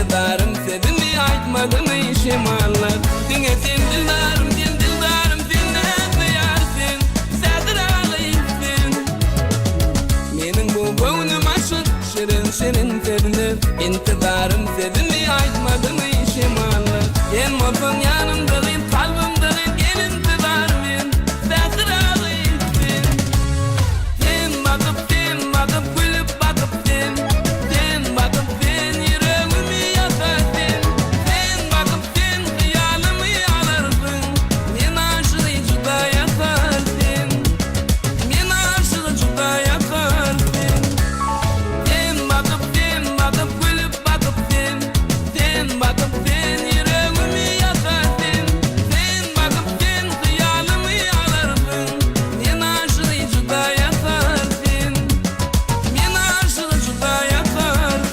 İntidarım sevimi aytmadım işimallı. Dinge sen dildarım sen ne duyarsın, sedir ağlayırsın. Menin bu gönlüm aşık, şirin sevinir. İntidarım sevimi aytmadım işimallı. En mutun yanımdayım, kalbimdayım, en intidarım sedir ağlayırsın. Sen bakıp gülüp bakıp sen bakıp yüreğimi yakarsın. Sen bakıp hıyalımı alarsın. Men aşığı juda yakarsın. Men aşığı juda yakarsın. Sen bakıp gülüp bakıp sen bakıp yüreğimi yakarsın. Sen bakıp hıyalımı alarsın. Men aşığı juda yakarsın. Men aşığı juda yakarsın.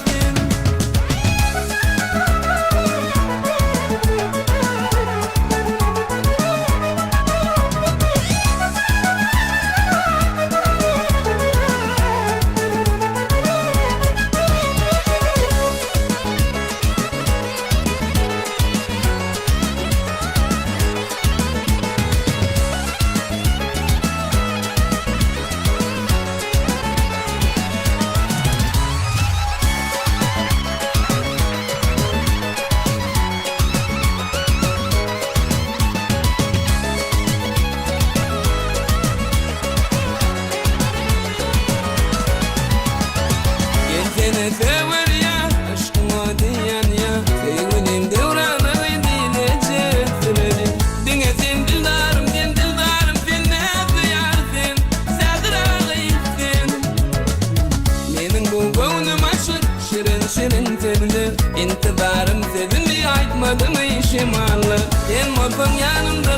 Seni sever ya, aşkıma diyen ya. Sevgilim devranı dinleyecek süreli. Dinge sen dildarım sen ne duyarsın, sedir ağlayırsın. Menin bu gönlüm aşık, şirin sevinir. İntidarım sevimi aytmadım işimallı. En mutun yanımda